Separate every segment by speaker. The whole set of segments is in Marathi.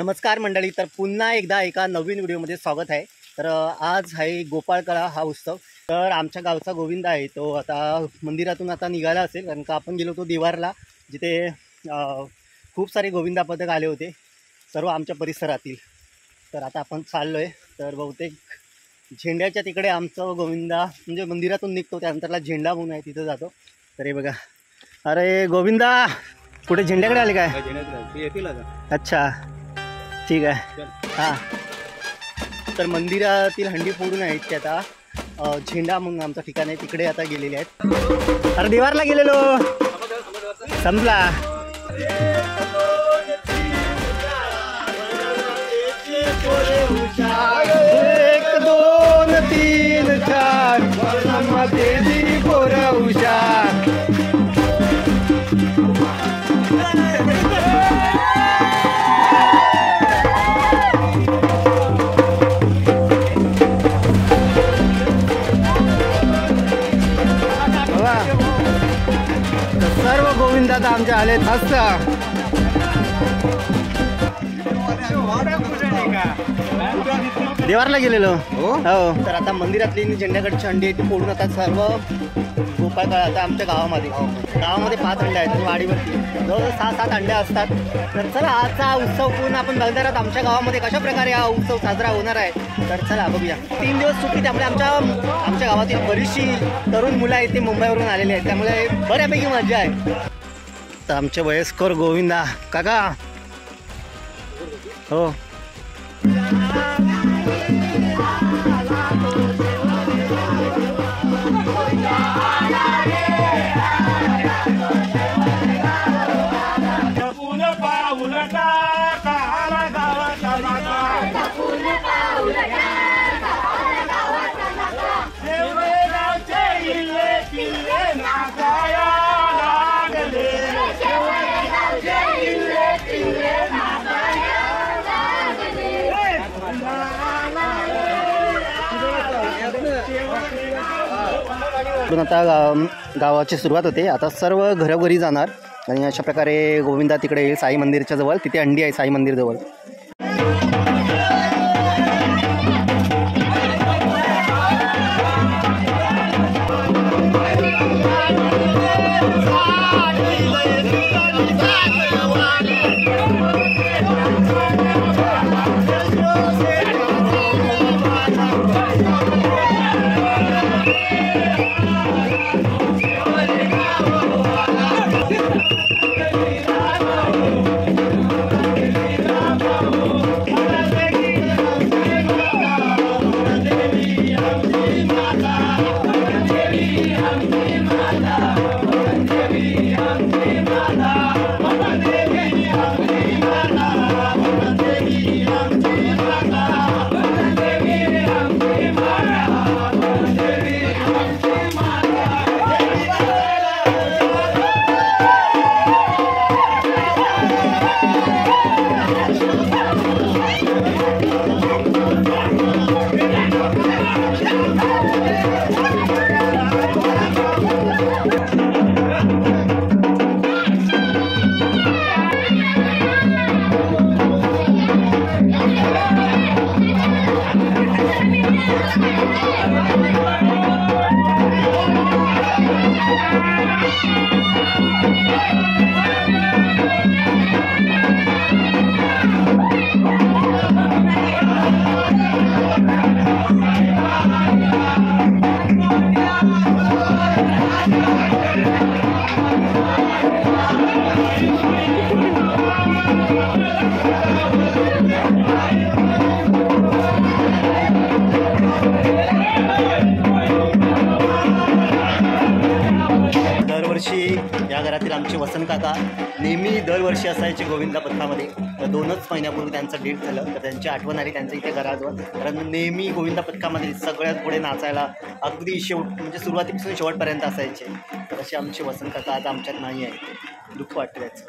Speaker 1: नमस्कार मंडळी, तर पुन्हा एकदा एका नवीन व्हिडिओमध्ये स्वागत आहे। तर आज आहे गोपाळकाळा हा उत्सव। तर आमच्या गावचा गोविंद आहे तो आता मंदिरातून आता निघाला असेल, कारण का आपण गेलो होतो देवारला, जिथे खूप सारे गोविंदा पथक आले होते सर्व आमच्या परिसरातील। तर आता आपण चाललो आहे, तर बहुतेक झेंड्याच्या तिकडे आमचं गोविंदा म्हणजे मंदिरातून निघतो, त्यानंतरला झेंडा म्हणून आहे तिथं जातो। तर हे बघा, अरे गोविंदा कुठे झेंड्याकडे आले काय? अच्छा ठीक आहे। हां, तर मंदिरातील हंडी फोडून आहेत ते आता झेंडा म्हणून आमचं ठिकाण आहे तिकडे आता गेलेले आहेत। अरे देवारला गेलेलो संपला। एक दोन तीन चार सर्व गोविंदात आमच्या आले मस्त। देवारला गेलेलो हो। तर आता मंदिरातली झेंड्याकडची हंडी आहे ती फोडून आता सर्व गोपाळकाळा आता आमच्या गावामध्ये 5 हंड्या आहेत, वाडीवरती जवळजवळ 6-7 हंड्या असतात। तर चला आजचा उत्सव पूर्ण आपण बघणार आहोत आमच्या गावामध्ये कशा प्रकारे हा उत्सव साजरा होणार आहे। तर चला बघूया। 3 दिवस सुट्टी, त्यामुळे आमच्या गावातील बरीचशी तरुण मुलं आहेत ते मुंबईवरून आलेली आहेत, त्यामुळे बऱ्यापैकी मजा आहे। तर आमचे वयस्कर गोविंदा काका हो आता गावाची सुरुवात होते। आता सर्व घरोघरी जाणार आणि अशा प्रकारे गोविंदा तिकडे येईल साई मंदिरच्या जवळ, तिथे हंडी आहे साई मंदिर जवळ। या घरातील आमचे वसंत काका नेहमी दरवर्षी असायचे गोविंदा पथकामध्ये। तर 2च महिन्यापूर्वी त्यांचं डेट झालं, तर त्यांची आठवण आली त्यांच्या इथे घराजवळ, कारण नेहमी गोविंदा पथकामध्ये सगळ्यात पुढे नाचायला अगदी म्हणजे सुरुवातीपासून शेवटपर्यंत असायचे। तर असे आमचे वसंत काका आता आमच्यात नाही आहे, दुःख वाटतं त्याचं।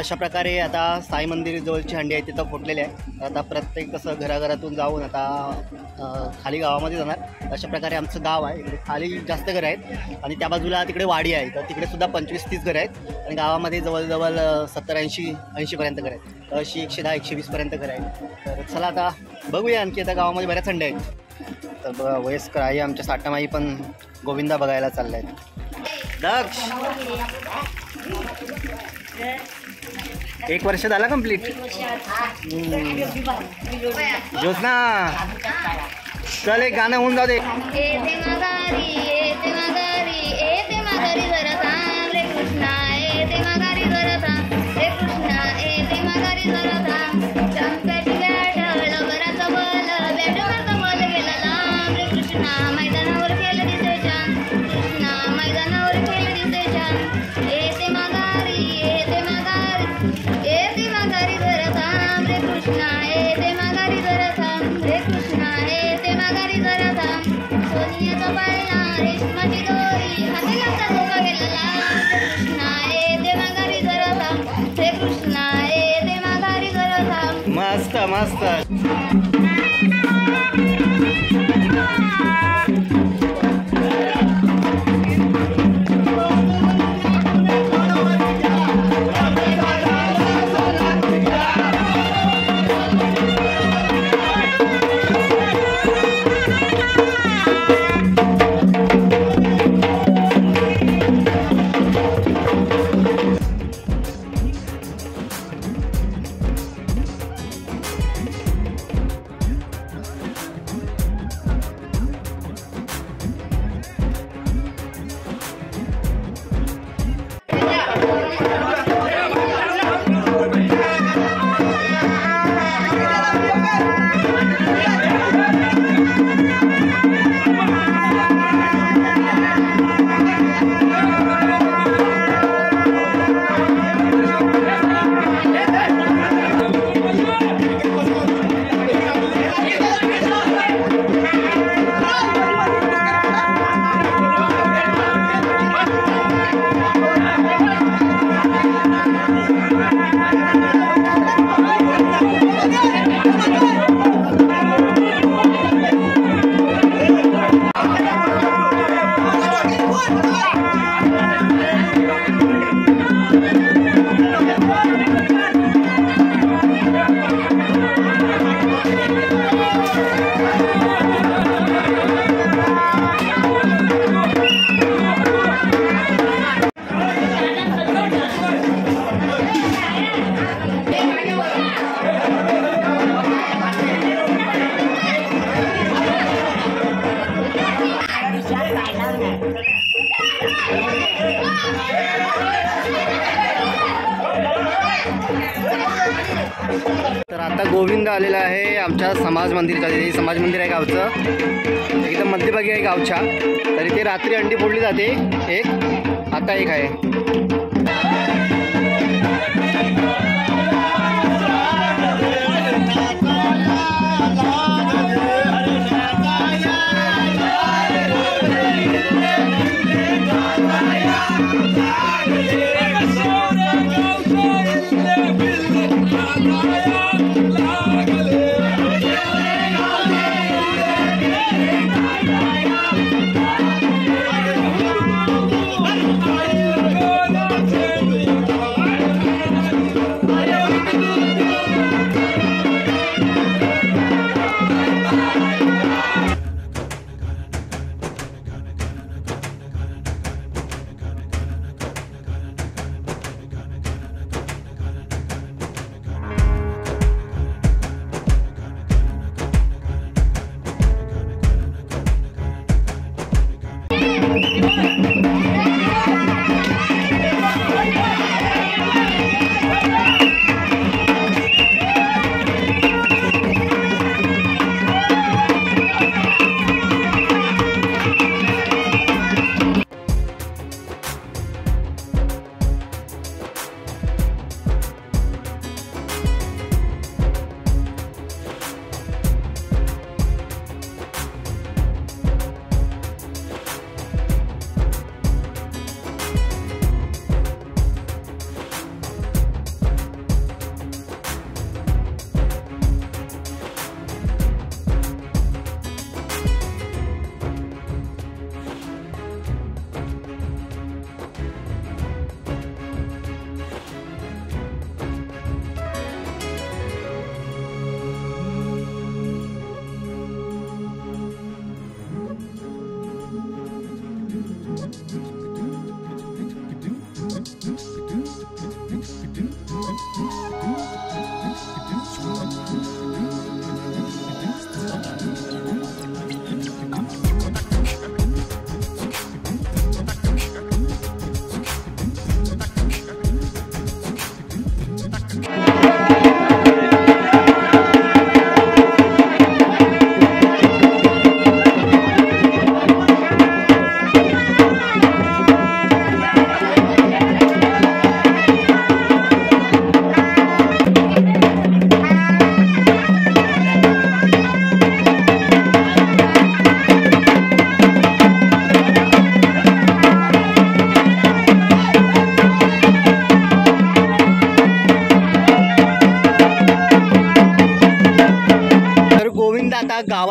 Speaker 1: अशा प्रकारे आता साई मंदिर जवळची हंडी आहे तिथं फुटलेली आहे. आता प्रत्येक कसं घराघरातून जाऊन आता खाली गावामध्ये जाणार. अशा प्रकारे आमचं गाव आहे. इकडे खाली जास्त घरं आहेत आणि त्या बाजूला तिकडे वाडी आहे. तर तिकडे सुद्धा 25-30 घरं आहेत आणि गावामध्ये जवळजवळ 70-80पर्यंत घरं आहेत. तर अशी 110-120पर्यंत घरं आहेत. तर चला आता बघूया. आणखी आता गावामध्ये बऱ्याच हंड्या आहेत. तर वयस्कर आई आमच्या साठामाई पण गोविंदा बघायला चालल्या आहेत. दक्ष 1 वर्ष झाला कंप्लीट. ज्योत्ना चल एक गाणं होऊन जाऊ दे. मस्त मस्त. तर आता गोविंद आलेला आहे आमच्या समाज मंदिरच्या. हे समाज मंदिर आहे गावचं, एकदम मध्यभागी आहे गावच्या. तर इथे रात्री अंडी फोडली जाते एक, आता एक आहे.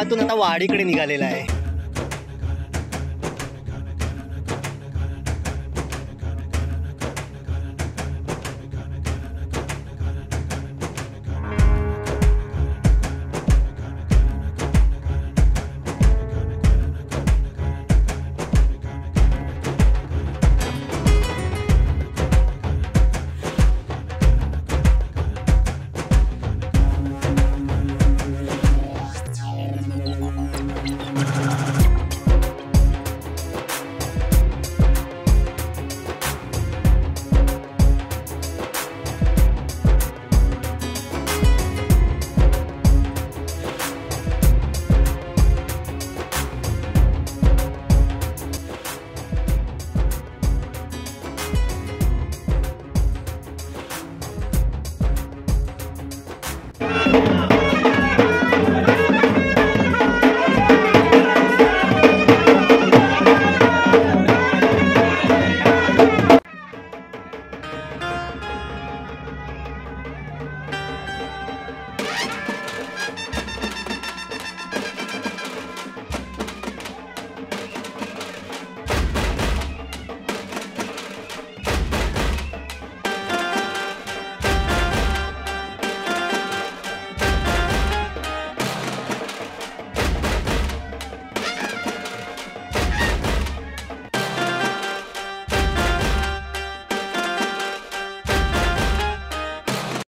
Speaker 1: गावातून आता वाडीकडे निघालेला आहे.